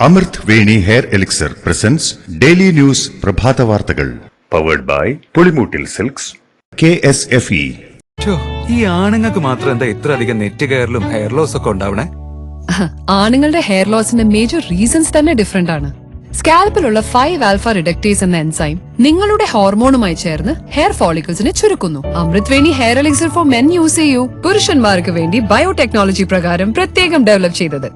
അമൃത് Veni hair elixir presents daily news പ്രഭാത വാർത്തകൾ powered by Pulimoottil silks KSFE. ഈ ആണുങ്ങൾക്ക് മാത്രം എന്താ ഇത്ര അധികം നെറ്റ് കയറലും ഹെയർ ലോസ് ഒക്കെ ഉണ്ടാവണേ? ആണുങ്ങളുടെ ഹെയർ ലോസിന്റെ മേജർ റീസൺസ് തന്നെ ഡിഫറെന്റ് ആണ്. സ്കാൽപ്പിലുള്ള 5 ആൽഫ റിഡക്ടേസ് എന്ന എൻസൈം നിങ്ങളുടെ ഹോർമോണുമായി ചേർന്ന് ഹെയർ ഫോളിക്കിൾസിനെ ചുരുക്കുന്നു. Amrit Veni hair elixir for men use ചെയ്യൂ. പുരുഷന്മാർക്ക് വേണ്ടി ബയോടെക്നോളജി പ്രകാരം പ്രത്യേകം ഡെവലപ്പ് ചെയ്തത്.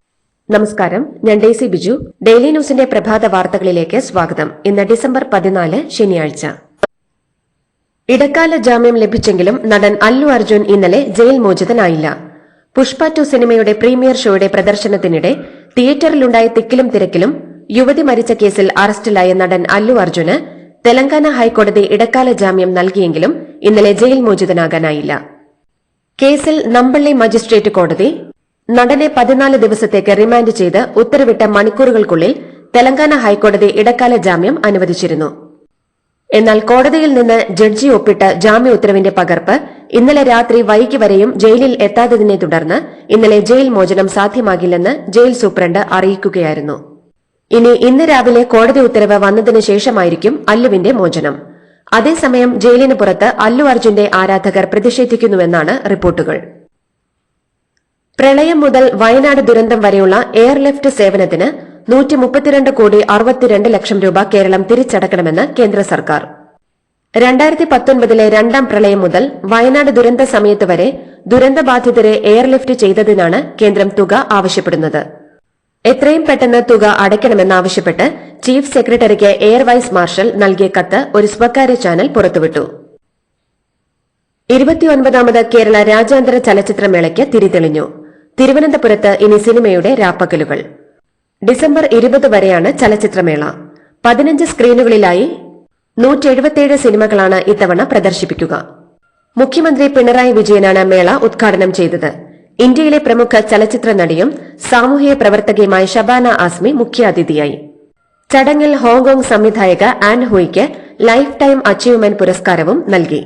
നമസ്കാരം, ഞാൻ ഡേസി ബിജു. ഡെയിലി ന്യൂസിന്റെ പ്രഭാത വാർത്തകളിലേക്ക് സ്വാഗതം. ഇന്ന് ഡിസംബർ 14 ശനിയാഴ്ച. ഇടക്കാല ജാമ്യം ലഭിച്ചെങ്കിലും നടൻ അല്ലു അർജുൻ ഇന്നലെ ജയിൽ മോചിതനായില്ല. പുഷ്പ 2 സിനിമയുടെ പ്രീമിയർ ഷോയുടെ പ്രദർശനത്തിനിടെ തിയേറ്ററിലുണ്ടായ തിക്കിലും തിരക്കിലും യുവതി മരിച്ച കേസിൽ അറസ്റ്റിലായ നടൻ അല്ലു അർജുന് തെലങ്കാന ഹൈക്കോടതി ഇടക്കാല ജാമ്യം നൽകിയെങ്കിലും ഇന്നലെ ജയിൽ മോചിതനാകാനായില്ല. കേസിൽ നമ്പള്ളി മജിസ്ട്രേറ്റ് കോടതി നടനെ 14 ദിവസത്തേക്ക് റിമാൻഡ് ചെയ്ത് ഉത്തരവിട്ട മണിക്കൂറുകൾക്കുള്ളിൽ തെലങ്കാന ഹൈക്കോടതി ഇടക്കാല ജാമ്യം അനുവദിച്ചിരുന്നു. എന്നാൽ കോടതിയിൽ നിന്ന് ജഡ്ജി ഒപ്പിട്ട ജാമ്യ ഉത്തരവിന്റെ പകർപ്പ് ഇന്നലെ രാത്രി വൈകി വരെയും ജയിലിൽ എത്താത്തതിനെ തുടർന്ന് ഇന്നലെ ജയിൽ മോചനം സാധ്യമാകില്ലെന്ന് ജയിൽ സൂപ്രണ്ട് അറിയിക്കുകയായിരുന്നു. ഇന്ന് രാവിലെ കോടതി ഉത്തരവ് വന്നതിനു ശേഷമായിരിക്കും അല്ലുവിന്റെ മോചനം. അതേസമയം ജയിലിന് പുറത്ത് അല്ലു അർജുന്റെ ആരാധകർ പ്രതിഷേധിക്കുന്നുവെന്നാണ് റിപ്പോർട്ടുകൾ. പ്രളയം മുതൽ വയനാട് ദുരന്തം വരെയുള്ള എയർലിഫ്റ്റ് സേവനത്തിന് 132 കോടി 62 ലക്ഷം രൂപ കേരളം തിരിച്ചടക്കണമെന്ന് കേന്ദ്ര സർക്കാർ. 2019 രണ്ടാം പ്രളയം മുതൽ വയനാട് ദുരന്ത സമയത്ത് വരെ ദുരന്തബാധിതരെ എയർലിഫ്റ്റ് ചെയ്തതിനാണ് കേന്ദ്രം തുക ആവശ്യപ്പെടുന്നത്. എത്രയും പെട്ടെന്ന് തുക അടയ്ക്കണമെന്നാവശ്യപ്പെട്ട് ചീഫ് സെക്രട്ടറിക്ക് എയർ വൈസ് മാർഷൽ നൽകിയ കത്ത് ഒരു സ്വകാര്യ ചാനൽ പുറത്തുവിട്ടു. 29ാമത് കേരള രാജ്യാന്തര ചലച്ചിത്രമേളയ്ക്ക് തിരിതെളിഞ്ഞു. തിരുവനന്തപുരത്ത് ഇനി സിനിമയുടെ രാപ്പകലുകൾ. ഡിസംബർ 20 വരെയാണ് ചലച്ചിത്രമേള. 15 സ്ക്രീനുകളിലായി 177 സിനിമകളാണ് ഇത്തവണ പ്രദർശിപ്പിക്കുക. മുഖ്യമന്ത്രി പിണറായി വിജയനാണ് മേള ഉദ്ഘാടനം ചെയ്തത്. ഇന്ത്യയിലെ പ്രമുഖ ചലച്ചിത്ര നടിയും സാമൂഹിക പ്രവർത്തകയുമായ ഷബാന ആസ്മി മുഖ്യാതിഥിയായി. ചടങ്ങിൽ ഹോങ്കോങ് സംവിധായക ആൻ ഹുയിക്ക് ലൈഫ് ടൈം അച്ചീവ്മെന്റ് പുരസ്കാരവും നൽകി.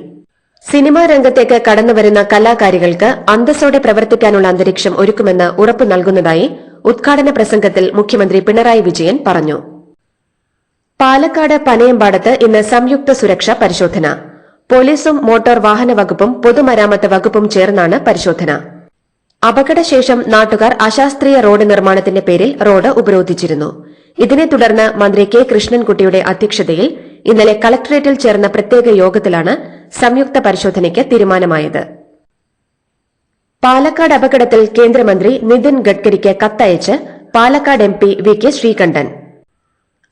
സിനിമാ രംഗത്തേക്ക് കടന്നുവരുന്ന കലാകാരികൾക്ക് അന്തസ്സോടെ പ്രവർത്തിക്കാനുള്ള അന്തരീക്ഷം ഒരുക്കുമെന്ന് ഉറപ്പു നൽകുന്നതായി ഉദ്ഘാടന പ്രസംഗത്തിൽ മുഖ്യമന്ത്രി പിണറായി വിജയൻ പറഞ്ഞു. പാലക്കാട് പനയമ്പാടത്ത് ഇന്ന് സംയുക്ത സുരക്ഷാ പരിശോധന. പോലീസും മോട്ടോർ വാഹന വകുപ്പും പൊതുമരാമത്ത് വകുപ്പും ചേർന്നാണ് പരിശോധന. അപകടശേഷം നാട്ടുകാർ അശാസ്ത്രീയ റോഡ് നിർമ്മാണത്തിന്റെ പേരിൽ റോഡ് ഉപരോധിച്ചിരുന്നു. ഇതിനെ തുടർന്ന് മന്ത്രി കെ കൃഷ്ണൻകുട്ടിയുടെ അധ്യക്ഷതയിൽ ഇന്നലെ കളക്ടറേറ്റിൽ ചേർന്ന പ്രത്യേക യോഗത്തിലാണ് സംയുക്ത പരിശോധനയ്ക്ക് തീരുമാനമായത്. പാലക്കാട് അപകടത്തിൽ കേന്ദ്രമന്ത്രി നിതിൻ ഗഡ്കരിക്ക് കത്തയച്ച് പാലക്കാട് MP VK ശ്രീകണ്ഠൻ.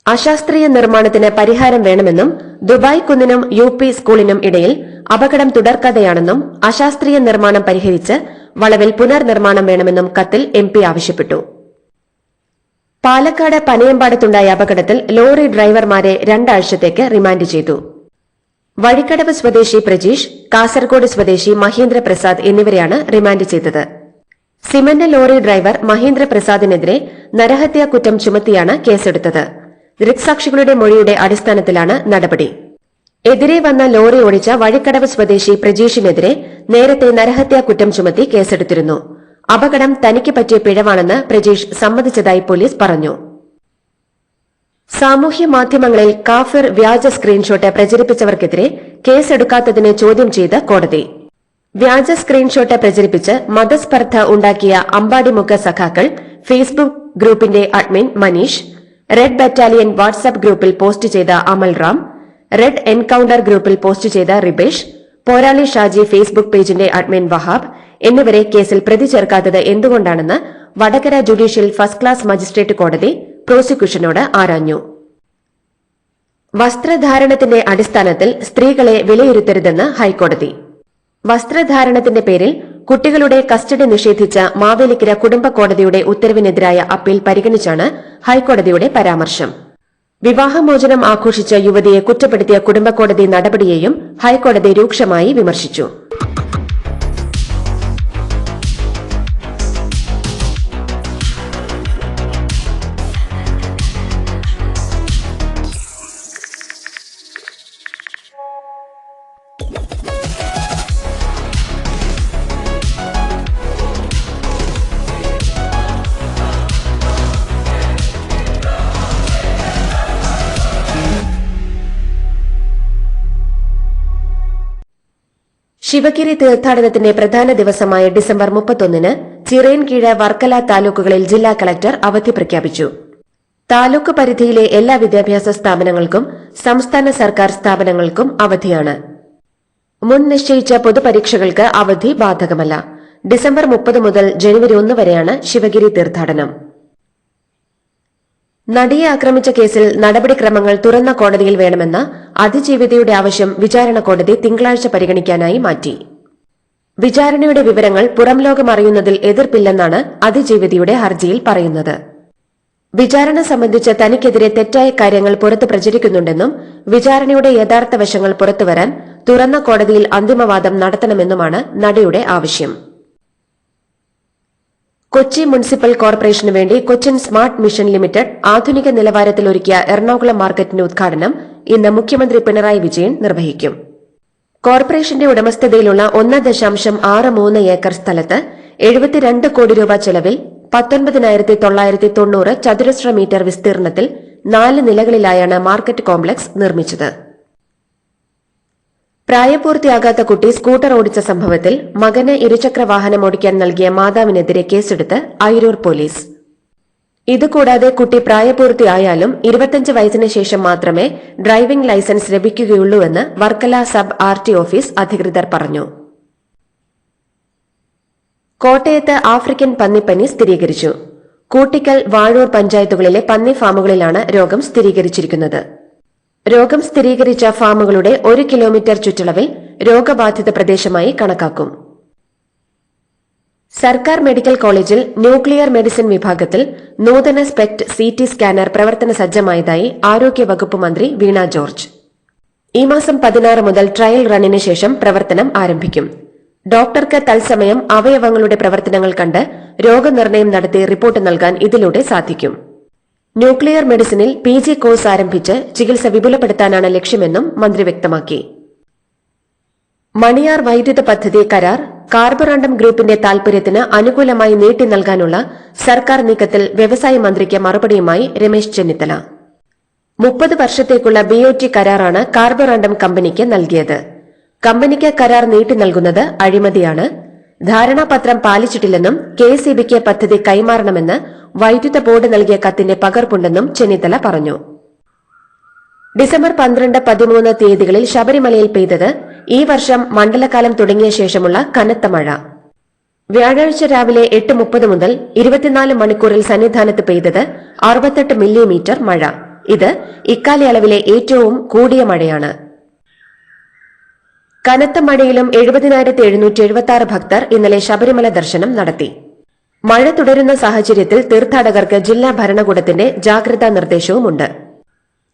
അശാസ്ത്രീയ നിർമ്മാണത്തിന് പരിഹാരം വേണമെന്നും ദുബായ് കുന്നിനും UP സ്കൂളിനും ഇടയിൽ അപകടം തുടർക്കഥയാണെന്നും അശാസ്ത്രീയ നിർമ്മാണം പരിഹരിച്ച് വളവിൽ പുനർനിർമ്മാണം വേണമെന്നും കത്തിൽ MP ആവശ്യപ്പെട്ടു. പാലക്കാട് പനയമ്പാടത്തുണ്ടായ അപകടത്തിൽ ലോറി ഡ്രൈവർമാരെ 2 ആഴ്ചത്തേക്ക് റിമാൻഡ് ചെയ്തു. വഴിക്കടവ് സ്വദേശി പ്രജീഷ്, കാസർഗോഡ് സ്വദേശി മഹേന്ദ്ര പ്രസാദ് എന്നിവരെയാണ് റിമാൻഡ് ചെയ്തത്. സിമന്റ് ലോറി ഡ്രൈവർ മഹേന്ദ്ര പ്രസാദിനെതിരെ നരഹത്യാ കുറ്റം ചുമത്തിയാണ് കേസെടുത്തത്. ദൃക്സാക്ഷികളുടെ മൊഴിയുടെ അടിസ്ഥാനത്തിലാണ് നടപടി. എതിരെ വന്ന ലോറി ഓടിച്ച വഴിക്കടവ് സ്വദേശി പ്രജീഷിനെതിരെ നേരത്തെ നരഹത്യാ കുറ്റം ചുമത്തി കേസെടുത്തിരുന്നു. അപകടം തനിക്ക് പറ്റിയ പിഴവാണെന്ന് പ്രജീഷ് സമ്മതിച്ചതായി പോലീസ് പറഞ്ഞു. സാമൂഹ്യ മാധ്യമങ്ങളിൽ കാഫിർ വ്യാജ സ്ക്രീൻഷോട്ട് പ്രചരിപ്പിച്ചവർക്കെതിരെ കേസെടുക്കാത്തതിനെ ചോദ്യം ചെയ്ത് കോടതി. വ്യാജ സ്ക്രീൻഷോട്ട് പ്രചരിപ്പിച്ച് മതസ്പർദ്ധ ഉണ്ടാക്കിയ അമ്പാടിമുക്ക് സഖാക്കൾ ഫേസ്ബുക്ക് ഗ്രൂപ്പിന്റെ admin Manish, red battalion WhatsApp ഗ്രൂപ്പിൽ പോസ്റ്റ് ചെയ്ത അമൽ റാം, റെഡ് എൻകൌണ്ടർ ഗ്രൂപ്പിൽ പോസ്റ്റ് ചെയ്ത റിബേഷ്, പോരാളി ഷാജി ഫേസ്ബുക്ക് പേജിന്റെ അഡ്മിൻ വഹാബ് എന്നിവരെ കേസിൽ പ്രതി ചേർക്കാത്തത് എന്തുകൊണ്ടാണെന്ന് Vadakara judicial first class magistrate കോടതി പ്രോസിക്യൂഷനോട് ആരാഞ്ഞു. വസ്ത്രധാരണത്തിന്റെ അടിസ്ഥാനത്തിൽ സ്ത്രീകളെ വിലയിരുത്തരുതെന്ന് ഹൈക്കോടതി. വസ്ത്രധാരണത്തിന്റെ പേരിൽ കുട്ടികളുടെ കസ്റ്റഡി നിഷേധിച്ച മാവേലിക്കര കുടുംബ കോടതിയുടെ ഉത്തരവിനെതിരായ അപ്പീൽ പരിഗണിച്ചാണ് ഹൈക്കോടതിയുടെ പരാമർശം. വിവാഹമോചനം ആഘോഷിച്ച യുവതിയെ കുറ്റപ്പെടുത്തിയ കുടുംബ കോടതി നടപടിയെയും ഹൈക്കോടതി രൂക്ഷമായി വിമർശിച്ചു. ശിവഗിരി തീർത്ഥാടനത്തിന്റെ പ്രധാന ദിവസമായ ഡിസംബർ 31-ന് ചിറയൻകീഴ് വർക്കല താലൂക്കുകളിൽ ജില്ലാ കളക്ടർ അവധി പ്രഖ്യാപിച്ചു. താലൂക്ക് പരിധിയിലെ എല്ലാ വിദ്യാഭ്യാസ സ്ഥാപനങ്ങൾക്കും സംസ്ഥാന സർക്കാർ സ്ഥാപനങ്ങൾക്കും അവധിയാണ്. മുൻ നിശ്ചയിച്ച പൊതുപരീക്ഷകൾക്ക് അവധി ബാധകമല്ല. ഡിസംബർ 30 മുതൽ ജനുവരി 1 വരെയാണ് ശിവഗിരി തീർത്ഥാടനം. നടിയെ ആക്രമിച്ച കേസിൽ നടപടിക്രമങ്ങൾ തുറന്ന കോടതിയിൽ വേണമെന്ന അതിജീവിതയുടെ ആവശ്യം വിചാരണ കോടതി തിങ്കളാഴ്ച പരിഗണിക്കാനായി മാറ്റി. വിചാരണയുടെ വിവരങ്ങൾ പുറംലോകം അറിയുന്നതിൽ എതിർപ്പില്ലെന്നാണ് അതിജീവിതയുടെ ഹർജിയിൽ പറയുന്നത്. വിചാരണ സംബന്ധിച്ച് തനിക്കെതിരെ തെറ്റായ കാര്യങ്ങൾ പുറത്തു പ്രചരിക്കുന്നുണ്ടെന്നും വിചാരണയുടെ യഥാർത്ഥ വശങ്ങൾ പുറത്തുവരാൻ തുറന്ന കോടതിയിൽ അന്തിമവാദം നടത്തണമെന്നുമാണ് നടിയുടെ ആവശ്യം. കൊച്ചി മുനിസിപ്പൽ കോർപ്പറേഷനു വേണ്ടി കൊച്ചിൻ സ്മാർട്ട് മിഷൻ ലിമിറ്റഡ് ആധുനിക നിലവാരത്തിലൊരുക്കിയ എറണാകുളം മാർക്കറ്റിന്റെ ഉദ്ഘാടനം ഇന്ന് മുഖ്യമന്ത്രി പിണറായി വിജയൻ നിർവഹിക്കും. കോർപ്പറേഷന്റെ ഉടമസ്ഥതയിലുള്ള 1.63 ഏക്കർ സ്ഥലത്ത് 72 കോടി രൂപ ചെലവിൽ 19,990 ചതുരശ്ര മീറ്റർ വിസ്തീർണത്തിൽ 4 നിലകളിലായാണ് മാർക്കറ്റ് കോംപ്ലക്സ് നിർമ്മിച്ചത്. പ്രായപൂർത്തിയാകാത്ത കുട്ടി സ്കൂട്ടർ ഓടിച്ച സംഭവത്തിൽ മകന് ഇരുചക്ര വാഹനം ഓടിക്കാൻ നൽകിയ മാതാവിനെതിരെ കേസെടുത്ത് അയിരൂർ പോലീസ്. ഇതുകൂടാതെ കുട്ടി പ്രായപൂർത്തിയായാലും 25 വയസ്സിന് ശേഷം മാത്രമേ ഡ്രൈവിംഗ് ലൈസൻസ് ലഭിക്കുകയുള്ളൂവെന്ന് വർക്കല സബ് ആർടി ഓഫീസ് അധികൃതർ പറഞ്ഞു. കോട്ടയത്ത് ആഫ്രിക്കൻ പന്നിപ്പനി സ്ഥിരീകരിച്ചു. കൂട്ടിക്കൽ, വാഴൂർ പഞ്ചായത്തുകളിലെ പന്നി ഫാമുകളിലാണ് രോഗം സ്ഥിരീകരിച്ചിരിക്കുന്നത്. രോഗം സ്ഥിരീകരിച്ച ഫാമുകളുടെ 1 കിലോമീറ്റർ ചുറ്റളവിൽ രോഗബാധിത പ്രദേശമായി കണക്കാക്കും. സർക്കാർ മെഡിക്കൽ കോളേജിൽ ന്യൂക്ലിയർ മെഡിസിൻ വിഭാഗത്തിൽ നൂതന സ്പെക്ട് CT സ്കാനർ പ്രവർത്തന സജ്ജമായതായി ആരോഗ്യവകുപ്പ് മന്ത്രി വീണ ജോർജ്. ഈ മാസം 16 മുതൽ ട്രയൽ റണ്ണിന് ശേഷം പ്രവർത്തനം ആരംഭിക്കും. ഡോക്ടർക്ക് തത്സമയം അവയവങ്ങളുടെ പ്രവർത്തനങ്ങൾ കണ്ട് രോഗനിർണയം നടത്തി റിപ്പോർട്ട് നൽകാൻ ഇതിലൂടെ സാധിക്കും. ന്യൂക്ലിയർ മെഡിസിനിൽ PG കോഴ്സ് ആരംഭിച്ച് ചികിത്സ വിപുലപ്പെടുത്താനാണ് ലക്ഷ്യമെന്നും മന്ത്രി വ്യക്തമാക്കി. മണിയാർ വൈദ്യുത പദ്ധതി കരാർ കാർബറാണ്ടം ഗ്രൂപ്പിന്റെ താൽപര്യത്തിന് അനുകൂലമായി നീട്ടി നൽകാനുള്ള സർക്കാർ നീക്കത്തിൽ വ്യവസായ മന്ത്രിക്ക് മറുപടിയുമായി രമേശ് ചെന്നിത്തല. 30 വർഷത്തേക്കുള്ള BOT കരാറാണ് കാർബറാണ്ടം കമ്പനിക്ക് നൽകിയത്. കമ്പനിക്ക് കരാർ നീട്ടി നൽകുന്നത് അഴിമതിയാണ്. ധാരണാപത്രം പാലിച്ചിട്ടില്ലെന്നും KSEBക്ക് പദ്ധതി കൈമാറണമെന്ന് വൈദ്യുത ബോർഡ് നൽകിയ കത്തിന്റെ പകർപ്പുണ്ടെന്നും ചെന്നിത്തല പറഞ്ഞു. ഡിസംബർ 12, 13 തീയതികളിൽ ശബരിമലയിൽ പെയ്തത് ഈ വർഷം മണ്ഡലകാലം തുടങ്ങിയ ശേഷമുള്ള കനത്ത മഴ. വ്യാഴാഴ്ച രാവിലെ 8:30 മുതൽ 24 മണിക്കൂറിൽ സന്നിധാനത്ത് പെയ്തത് 68 മില്ലിമീറ്റർ മഴ. ഇത് ഇക്കാലയളവിലെ ഏറ്റവും കൂടിയ മഴയാണ്. കനത്ത മഴയിലും 70,776 ഭക്തർ ഇന്നലെ ശബരിമല ദർശനം നടത്തി. മഴ തുടരുന്ന സാഹചര്യത്തിൽ തീർത്ഥാടകർക്ക് ജില്ലാ ഭരണകൂടത്തിന്റെ ജാഗ്രതാ നിർദ്ദേശവുമുണ്ട്.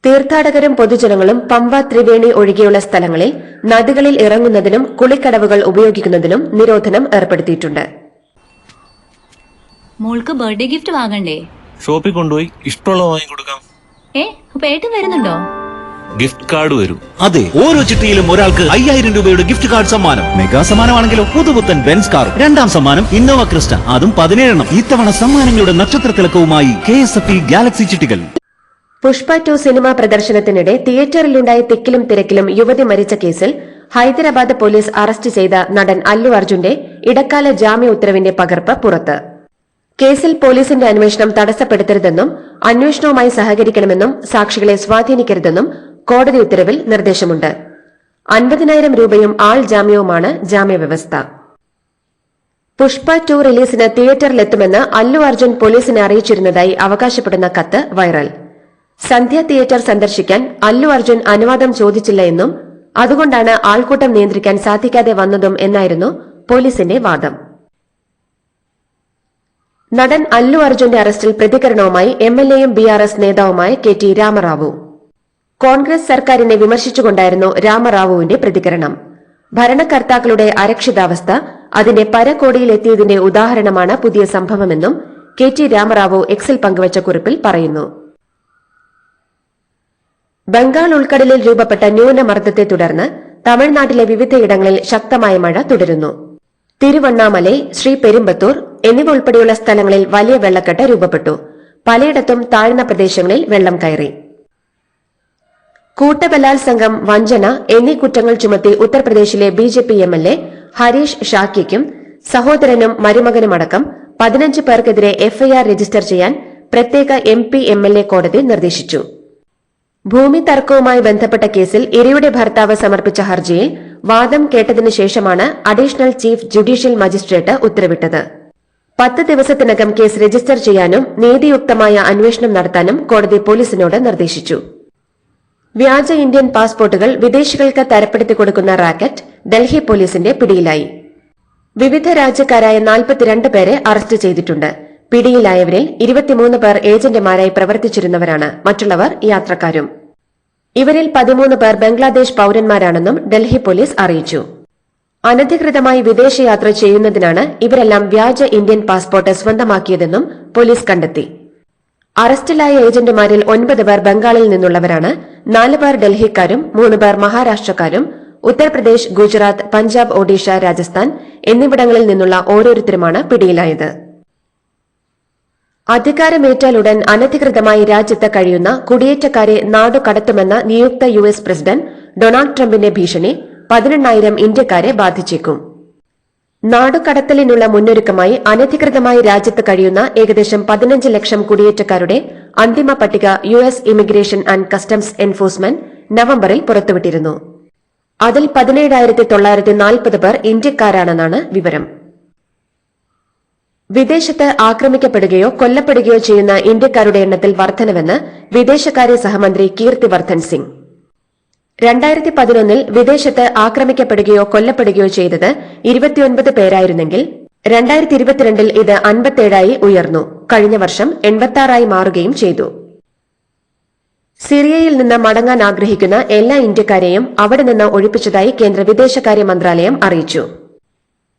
തീർത്ഥാടകരും പൊതുജനങ്ങളും പമ്പ, ത്രിവേണി ഒഴികെയുള്ള സ്ഥലങ്ങളിൽ നദികളിൽ ഇറങ്ങുന്നതിനും കുളിക്കടവുകൾ ഉപയോഗിക്കുന്നതിനും നിരോധനം ഏർപ്പെടുത്തിയിട്ടുണ്ട്. മോൾക്ക് ബർത്ത്ഡേ ഗിഫ്റ്റ് വാങ്ങണ്ടേ? ഷോപ്പിൽ കൊണ്ടുപോയി ഇഷ്ടമുള്ള വാങ്ങിക്കൊടുക്കാം. അപ്പൊ ഏട്ടൻ വരുന്നുണ്ടോ? ഗിഫ്റ്റ് കാർഡ് വരും. അതെ, ഓരോ ചിട്ടിയിലും ഒരാൾക്ക് 5000 രൂപയുടെ ഗിഫ്റ്റ് കാർഡ് സമ്മാനം. മെഗാ സമ്മാനമാണെങ്കിലോ പുതുപുത്തൻ ബെൻസ് കാർ. 2ാം സമ്മാനം ഇന്നോവ ക്രിസ്റ്റ, അതും 17 ഇത്തവണ സമ്മാനങ്ങളുടെ നക്ഷത്ര തിളക്കവുമായി KSFE ഗാലക്സി ചിട്ടികൾ. പുഷ്പ 2 സിനിമാ പ്രദർശനത്തിനിടെ തിയേറ്ററിലുണ്ടായ തിക്കിലും തിരക്കിലും യുവതി മരിച്ച കേസിൽ ഹൈദരാബാദ് പോലീസ് അറസ്റ്റ് ചെയ്ത നടൻ അല്ലു അർജുന്റെ ഇടക്കാല ജാമ്യ ഉത്തരവിന്റെ പകർപ്പ് പുറത്ത്. കേസിൽ പോലീസിന്റെ അന്വേഷണം തടസ്സപ്പെടുത്തരുതെന്നും അന്വേഷണവുമായി സഹകരിക്കണമെന്നും സാക്ഷികളെ സ്വാധീനിക്കരുതെന്നും കോടതി ഉത്തരവിൽ നിർദ്ദേശമുണ്ട്. 50,000 രൂപയും ആൾ ജാമ്യവുമാണ് ജാമ്യവ്യവസ്ഥ. പുഷ്പ 2 റിലീസിന് തിയേറ്ററിലെത്തുമെന്ന് അല്ലു അർജുൻ പോലീസിനെ അറിയിച്ചിരുന്നതായി അവകാശപ്പെടുന്ന കത്ത് വൈറൽ. സന്ധ്യ തിയേറ്റർ സന്ദർശിക്കാൻ അല്ലു അർജുൻ അനുവാദം ചോദിച്ചില്ല എന്നും അതുകൊണ്ടാണ് ആൾക്കൂട്ടം നിയന്ത്രിക്കാൻ സാധിക്കാതെ വന്നതും എന്നായിരുന്നു പോലീസിന്റെ വാദം. നടൻ അല്ലു അർജുന്റെ അറസ്റ്റിൽ പ്രതികരണവുമായി MLAയും BRS നേതാവുമായ KT രാമറാവു. കോൺഗ്രസ് സർക്കാരിനെ വിമർശിച്ചുകൊണ്ടായിരുന്നു രാമറാവുവിന്റെ പ്രതികരണം. ഭരണകർത്താക്കളുടെ അരക്ഷിതാവസ്ഥ അതിന്റെ പരകോടിയിലെത്തിയതിന്റെ ഉദാഹരണമാണ് പുതിയ സംഭവമെന്നും KT രാമറാവു എക്സിൽ പങ്കുവച്ച കുറിപ്പിൽ പറയുന്നു. ബംഗാൾ ഉൾക്കടലിൽ രൂപപ്പെട്ട ന്യൂനമർദ്ദത്തെ തുടർന്ന് തമിഴ്നാട്ടിലെ വിവിധയിടങ്ങളിൽ ശക്തമായ മഴ തുടരുന്നു. തിരുവണ്ണാമലൈ, ശ്രീപെരുമ്പത്തൂർ എന്നിവ ഉൾപ്പെടെയുള്ള സ്ഥലങ്ങളിൽ വലിയ വെള്ളക്കെട്ട് രൂപപ്പെട്ടു. പലയിടത്തും താഴ്ന്ന പ്രദേശങ്ങളിൽ വെള്ളം കയറി. കൂട്ടബലാത്സംഗം, വഞ്ചന എന്നീ കുറ്റങ്ങൾ ചുമത്തി ഉത്തർപ്രദേശിലെ ബിജെപി എംഎൽഎ ഹരീഷ് ഷാക്കിക്കും സഹോദരനും മരുമകനുമടക്കം 15 പേർക്കെതിരെ എഫ്ഐആർ രജിസ്റ്റർ ചെയ്യാൻ പ്രത്യേക എംപി എംഎൽഎ കോടതി നിർദ്ദേശിച്ചു. ഭൂമി തർക്കവുമായി ബന്ധപ്പെട്ട കേസിൽ ഇരയുടെ ഭർത്താവ് സമർപ്പിച്ച ഹർജിയിൽ വാദം കേട്ടതിനു ശേഷമാണ് അഡീഷണൽ ചീഫ് ജുഡീഷ്യൽ മജിസ്ട്രേറ്റ് ഉത്തരവിട്ടത്. 10 ദിവസത്തിനകം കേസ് രജിസ്റ്റർ ചെയ്യാനും നീതിയുക്തമായ അന്വേഷണം നടത്താനും കോടതി പോലീസിനോട് നിർദ്ദേശിച്ചു. വ്യാജ ഇന്ത്യൻ പാസ്പോർട്ടുകൾ വിദേശികൾക്ക് തരപ്പെടുത്തി കൊടുക്കുന്ന റാക്കറ്റ് ഡൽഹി പോലീസിന്റെ പിടിയിലായി. വിവിധ രാജ്യക്കാരായ 42 പേരെ അറസ്റ്റ് ചെയ്തിട്ടുണ്ട്. പിടിയിലായവരിൽ 23 പേർ ഏജന്റുമാരായി പ്രവർത്തിച്ചിരുന്നവരാണ്. മറ്റുള്ളവർ യാത്രക്കാരും. ഇവരിൽ 13 പേർ ബംഗ്ലാദേശ് പൌരന്മാരാണെന്നും ഡൽഹി പോലീസ് അറിയിച്ചു. അനധികൃതമായി വിദേശയാത്ര ചെയ്യുന്നതിനാണ് ഇവരെല്ലാം വ്യാജ ഇന്ത്യൻ പാസ്പോർട്ട് സ്വന്തമാക്കിയതെന്നും പോലീസ് കണ്ടെത്തി. അറസ്റ്റിലായ ഏജന്റുമാരിൽ 9 പേർ ബംഗാളിൽ നിന്നുള്ളവരാണ്. 4 പേർ ഡൽഹിക്കാരും 3 പേർ മഹാരാഷ്ട്രക്കാരും ഉത്തർപ്രദേശ്, ഗുജറാത്ത്, പഞ്ചാബ്, ഒഡീഷ, രാജസ്ഥാൻ എന്നിവിടങ്ങളിൽ നിന്നുള്ള ഓരോരുത്തരുമാണ് പിടിയിലായത്. അധികാരമേറ്റാലുടൻ അനധികൃതമായി രാജ്യത്ത് കഴിയുന്ന കുടിയേറ്റക്കാരെ നാടുകടത്തുമെന്ന നിയുക്ത യുഎസ് പ്രസിഡന്റ് ഡൊണാൾഡ് ട്രംപിന്റെ ഭീഷണി 18,000 ഇന്ത്യക്കാരെ ബാധിച്ചേക്കും. നാടുകടത്തലിനുള്ള മുന്നൊരുക്കമായി അനധികൃതമായി രാജ്യത്ത് കഴിയുന്ന ഏകദേശം 15 ലക്ഷം കുടിയേറ്റക്കാരുടെ അന്തിമ പട്ടിക US immigration and customs enforcement നവംബറിൽ പുറത്തുവിട്ടിരുന്നു. അതിൽ 17,940 പേർ ഇന്ത്യക്കാരാണെന്നാണ് വിവരം. വിദേശത്ത് ആക്രമിക്കപ്പെടുകയോ കൊല്ലപ്പെടുകയോ ചെയ്യുന്ന ഇന്ത്യക്കാരുടെ എണ്ണത്തിൽ വർധനവെന്ന് വിദേശകാര്യ സഹമന്ത്രി കീർത്തിവർദ്ധൻ സിംഗ്. 2011 വിദേശത്ത് ആക്രമിക്കപ്പെടുകയോ കൊല്ലപ്പെടുകയോ ചെയ്തത് 29 പേരായിരുന്നെങ്കിൽ 2022 ഇത് 57 ഉയർന്നു. കഴിഞ്ഞ വർഷം 86 മാറുകയും ചെയ്തു. സിറിയയിൽ നിന്ന് മടങ്ങാൻ ആഗ്രഹിക്കുന്ന എല്ലാ ഇന്ത്യക്കാരെയും അവിടെ നിന്ന് ഒഴിപ്പിച്ചതായി കേന്ദ്ര വിദേശകാര്യ മന്ത്രാലയം അറിയിച്ചു.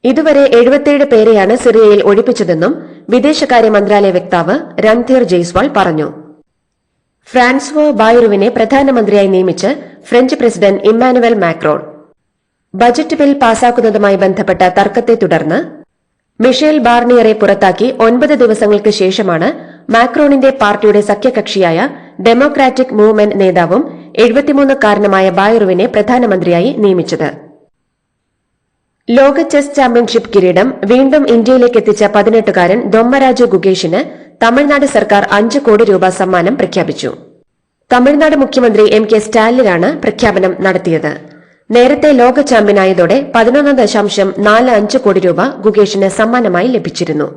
ഇതുവരെ 77 പേരെയാണ് സിറിയയിൽ ഒഴിപ്പിച്ചതെന്നും വിദേശകാര്യ മന്ത്രാലയ വക്താവ് രൺധീർ ജയ്സ്വാൾ പറഞ്ഞു. ഫ്രാൻസ്വോ ബായറുവിനെ പ്രധാനമന്ത്രിയായി നിയമിച്ച് French president Emmanuel Macron. Budget bill പാസാക്കുന്നതുമായി ബന്ധപ്പെട്ട തർക്കത്തെ തുടർന്ന് മിഷേൽ ബാർണിയറെ പുറത്താക്കി 9 ദിവസങ്ങൾക്ക് ശേഷമാണ് മാക്രോണിന്റെ പാർട്ടിയുടെ സഖ്യകക്ഷിയായ ഡെമോക്രാറ്റിക് മൂവ്മെന്റ് നേതാവും 73-കാരനുമായ ബായറുവിനെ പ്രധാനമന്ത്രിയായി നിയമിച്ചത്. ലോക ചെസ് ചാമ്പ്യൻഷിപ്പ് കിരീടം വീണ്ടും ഇന്ത്യയിലേക്ക് എത്തിച്ച 18-കാരൻ ദൊമ്മരാജു ഗുഗേഷിന് തമിഴ്നാട് സർക്കാർ 5 കോടി രൂപ സമ്മാനം പ്രഖ്യാപിച്ചു. തമിഴ്നാട് മുഖ്യമന്ത്രി എം കെ സ്റ്റാലിനാണ് പ്രഖ്യാപനം നടത്തിയത്. നേരത്തെ ലോക ചാമ്പ്യനായതോടെ 11.45 കോടി രൂപ ഗുഗേഷിന് സമ്മാനമായി ലഭിച്ചിരുന്നു.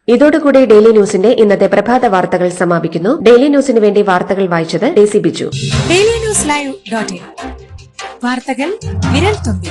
ഇതോടുകൂടി ഡെയിലി ന്യൂസിന്റെ ഇന്നത്തെ പ്രഭാത വാർത്തകൾ സമാപിക്കുന്നു. ഡെയിലി ന്യൂസിന് വേണ്ടി വാർത്തകൾ വായിച്ചത് daisy Biju. Daily news live .in വാർത്തകൾ വിരൽ തുമ്പിൽ.